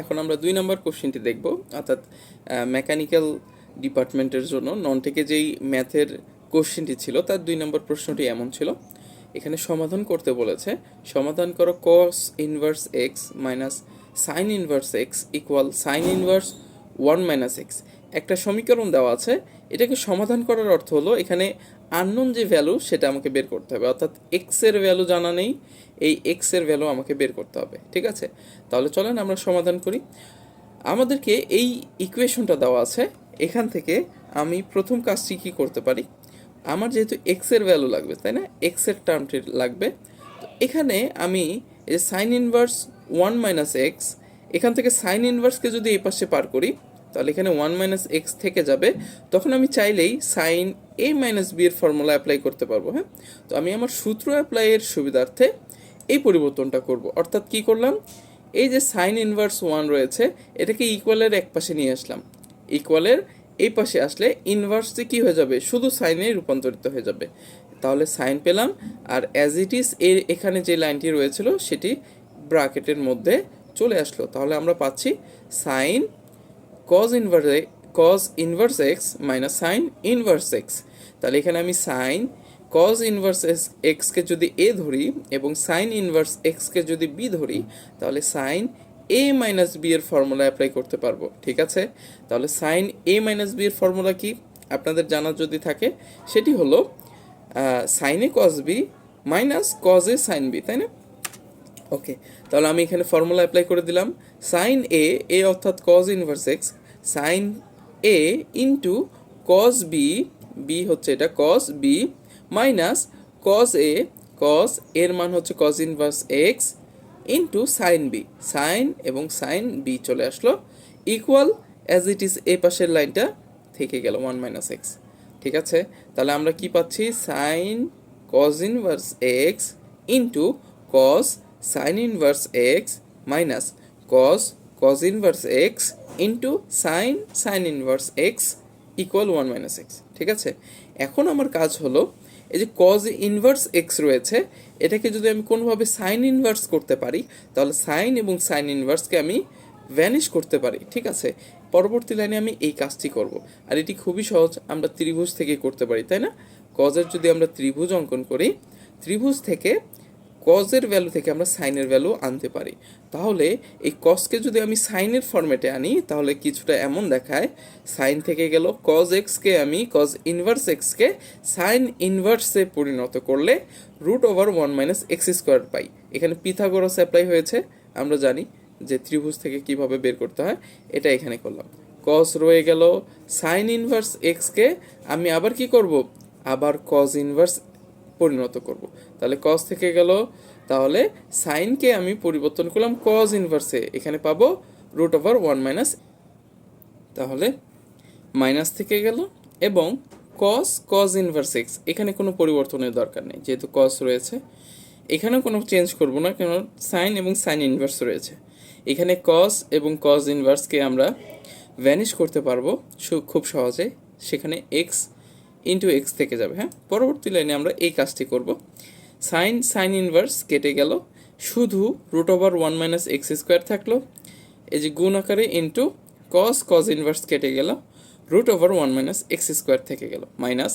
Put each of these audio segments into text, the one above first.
এখন আমরা 2 নম্বর কোশ্চেনটি দেখব, অর্থাৎ মেকানিক্যাল ডিপার্টমেন্টের জন্য নন থেকে যেই ম্যাথের কোশ্চেনটি ছিল তার 2 নম্বর প্রশ্নটি এমন ছিল। এখানে সমাধান করতে বলেছে, সমাধান করো cos inverse x minus sine inverse x equal sign inverse 1 minus x. একটা সমীকরণ দেওয়া আছে, এটাকে সমাধান করার অর্থ হলো এখানে আননোন যে ভ্যালু সেটা আমাকে বের করতে হবে, অর্থাৎ এক্স এর ভ্যালু জানা নেই, এই এক্স এর ভ্যালু আমাকে বের করতে হবে। ঠিক আছে, তাহলে চলেন আমরা সমাধান করি। আমাদেরকে এই ইকুয়েশনটা দেওয়া আছে, এখান থেকে আমি প্রথম কাজটি কী করতে পারি, আমার যেহেতু এক্স এর ভ্যালু লাগবে তাই না, এক্স এর টার্মটি লাগবে, তো এখানে আমি এই সাইন ইনভার্স 1 মাইনাস এক্স, এখান থেকে সাইন ইনভার্সকে যদি এই পাশে পার করি তাহলে এখানে 1 মাইনাস এক্স থেকে যাবে, তখন আমি চাইলেই সাইন এ মাইনাস বি এর ফর্মুলা অ্যাপ্লাই করতে পারবো। হ্যাঁ, তো আমি আমার সূত্র অ্যাপ্লাইয়ের সুবিধার্থে এই পরিবর্তনটা করব, অর্থাৎ কি করলাম, এই যে সাইন ইনভার্স 1 রয়েছে এটাকে ইকুয়ালের এক পাশে নিয়ে আসলাম, ইকুয়ালের এই পাশে আসলে ইনভার্সটি কী হয়ে যাবে, শুধু সাইনে রূপান্তরিত হয়ে যাবে, তাহলে সাইন পেলাম। আর অ্যাজ ইট ইজ এর এখানে যে লাইনটি রয়েছিল সেটি ব্র্যাকেটের মধ্যে চলে আসলো, তাহলে আমরা পাচ্ছি sign cause inverse x minus sine inverse x. তাহলে এখানে আমি সাইন কজ ইনভার্স এক্সকে যদি এ ধরি এবং সাইন ইনভার্স এক্সকে যদি বি ধরি তাহলে সাইন এ মাইনাস বি এর ফর্মুলা অ্যাপ্লাই করতে পারবো। ঠিক আছে, তাহলে সাইন এ মাইনাস বি এর ফর্মুলা কি আপনাদের জানা যদি থাকে, সেটি হলো sine A cos B minus cos A sine B, তাই না? ওকে, তাহলে আমি এখানে ফর্মুলা অ্যাপ্লাই করে দিলাম, সাইন এ, এ অর্থাৎ cos inverse x, sine A into cos B, B হচ্ছে এটা cos B, minus cos A, cos এর মান হচ্ছে cos inverse x into sine B, sine এবং সাইন বি চলে আসলো, ইকুয়াল অ্যাজ ইট ইজ এ পাশের লাইনটা থেকে গেল 1 মাইনাস এক্স। ঠিক আছে, তাহলে আমরা কি পাচ্ছি, sign cause inverse x into cos sign inverse x minus cause inverse x into sign inverse x equal 1 minus x. ঠিক আছে, এখন আমার কাজ হলো এই যে কজ ইনভার্স এক্স রয়েছে এটাকে যদি আমি কোনোভাবে সাইন ইনভার্স করতে পারি তাহলে সাইন এবং সাইন ইনভার্সকে আমি ভ্যানিশ করতে পারি। ঠিক আছে, পরবর্তী লাইনে আমি এই কাজটি করব, আর এটি খুবই সহজ, আমরা ত্রিভুজ থেকে করতে পারি, তাই না? কজের যদি আমরা ত্রিভুজ অঙ্কন করি, ত্রিভুজ থেকে কজের ভ্যালু থেকে আমরা সাইনের ভ্যালু আনতে পারি, তাহলে এই কজকে যদি আমি সাইনের ফরম্যাটে আনি তাহলে কিছুটা এমন দেখায়, সাইন থেকে গেল কজ এক্সকে আমি কজ ইনভার্স এক্সকে সাইন ইনভার্সে পরিণত করলে root over 1 minus x square পাই। এখানে পিথাগোরাস অ্যাপ্লাই হয়েছে, আমরা জানি যে ত্রিভুজ থেকে কিভাবে বের করতে হয়, এটা এখানে করলাম। কজ রয়ে গেল, সাইন ইনভার্স এক্সকে আমি আবার কি করব, আবার কজ ইনভার্স পরিণত করব, তাহলে কজ থেকে গেল, তাহলে সাইনকে আমি পরিবর্তন করলাম কজ ইনভার্সে, এখানে পাবো রুট ওভার 1 মাইনাস, তাহলে মাইনাস থেকে গেল, এবং কজ ইনভার্স এক্স এখানে কোনো পরিবর্তনের দরকার নেই, যেহেতু কজ রয়েছে এখানেও কোনো চেঞ্জ করব না, কেন সাইন এবং সাইন ইনভার্স রয়েছে, এখানে কজ এবং কজ ইনভার্সকে আমরা ভ্যানিশ করতে পারবো খুব সহজে, সেখানে এক্স ইন্টু এক্স থেকে যাবে। হ্যাঁ, পরবর্তী লাইনে আমরা এই কাজটি করব, সাইন ইনভার্স কেটে গেল, শুধু root over 1 minus x square থাকলো, এই যে গুণ আকারে ইন্টু কজ ইনভার্স কেটে গেল, root over 1 minus x square থেকে গেল, মাইনাস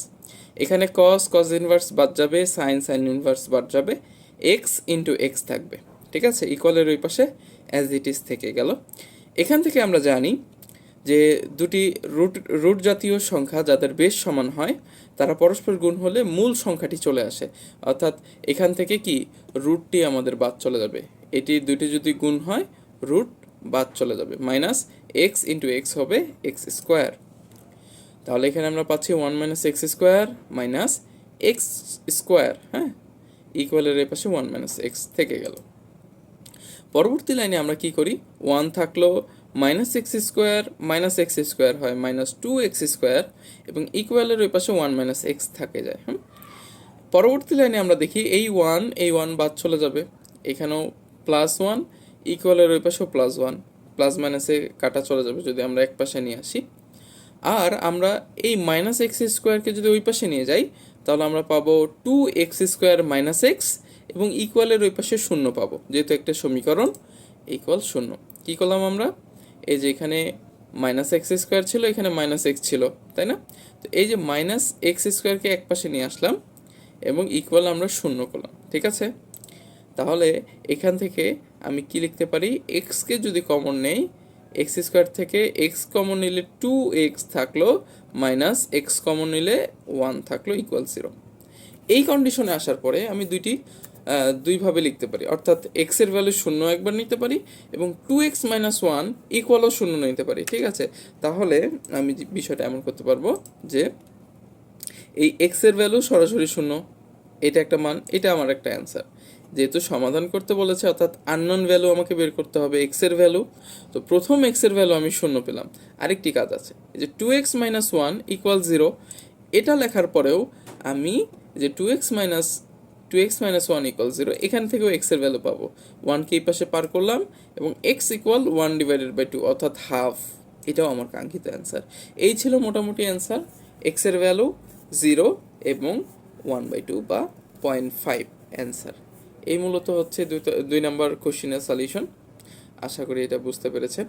এখানে কজ ইনভার্স বাদ যাবে, সাইন ইনভার্স বাদ যাবে, এক্স ইন্টু এক্স থাকবে। ঠিক আছে, ইকুয়ালের ওই পাশে অ্যাজ ইট ইজ থেকে গেল। এখান থেকে আমরা জানি যে দুটি রুট জাতীয় সংখ্যা যাদের বেশ সমান হয় তারা পরস্পর গুণ হলে মূল সংখ্যাটি চলে আসে, অর্থাৎ এখান থেকে কি রুটটি আমাদের বাদ চলে যাবে, এটি দুটি যদি গুণ হয় রুট বাদ চলে যাবে, মাইনাস এক্স ইন্টু এক্স হবে এক্স স্কোয়ার, তাহলে এখানে আমরা পাচ্ছি 1 minus x square minus x square. হ্যাঁ, ইকুয়ালের এ পাশে 1 মাইনাস এক্স থেকে গেল। পরবর্তী লাইনে আমরা কি করি, 1 থাকলো, মাইনাস এক্স স্কোয়ার হয় মাইনাস 2x স্কোয়ার, এবং ইকুয়ালের ওই পাশে 1 মাইনাস এক্স থাকে যায়। পরবর্তী লাইনে আমরা দেখি এই 1 বাদ চলে যাবে, এখানেও +1, ইকুয়ালের ওই পাশেও +1, প্লাস মাইনাসে কাটা চলে যাবে যদি আমরা এক পাশে নিয়ে আসি, আর আমরা এই মাইনাস এক্স স্কোয়ারকে যদি ওই পাশে নিয়ে যাই তাহলে আমরা পাবো 2x স্কোয়ার মাইনাস এক্স, এবং ইকুয়ালের ওই পাশে 0 পাবো, যেহেতু একটা সমীকরণ ইকুয়াল 0। কী করলাম আমরা, এই যে এখানে মাইনাস এক্স স্কোয়ার ছিল, এখানে মাইনাস এক্স ছিল, তাই না? তো এই যে মাইনাস এক্স স্কোয়ারকে এক পাশে নিয়ে আসলাম এবং ইকুয়াল আমরা শূন্য করলাম, ঠিক আছে? তাহলে এখান থেকে আমি কি লিখতে পারি, এক্সকে যদি কমন নেই, এক্স স্কোয়ার থেকে এক্স কমন নিলে 2x থাকলো, মাইনাস এক্স কমন নিলে 1 থাকলো, ইকুয়াল 0। এই কন্ডিশনে আসার পরে আমি দুইভাবে লিখতে পারি, অর্থাৎ এক্স এর ভ্যালু শূন্য একবার নিতে পারি এবং 2x মাইনাস 1 ইকুয়ালও শূন্য নিতে পারি, ঠিক আছে? তাহলে আমি বিষয়টা এমন করতে পারবো যে এই এক্স এর ভ্যালু সরাসরি শূন্য, এটা একটা মান, এটা আমার একটা অ্যান্সার। যেহেতু সমাধান করতে বলেছে, অর্থাৎ আননোন ভ্যালু আমাকে বের করতে হবে এক্স এর ভ্যালু, তো প্রথম এক্স এর ভ্যালু আমি শূন্য পেলাম। আরেকটি কাজ আছে, এই যে 2x মাইনাস 1 ইকুয়াল 0, এটা লেখার পরেও আমি যে 2x মাইনাস 1 ইকুয়াল 0, এখান থেকেও এক্স এর ভ্যালু পাবো। 1কে এই পাশে পার করলাম এবং এক্স ইকুয়াল 1/2, অর্থাৎ হাফ, এটাও আমার কাঙ্ক্ষিত অ্যান্সার। এই ছিল মোটামুটি অ্যান্সার, এক্স এর ভ্যালু 0 এবং 1/2 বা 0.5 অ্যান্সার। এই মূলত হচ্ছে দুই নাম্বার কোশ্চেনের সলিউশন। আশা করি এটা বুঝতে পেরেছেন।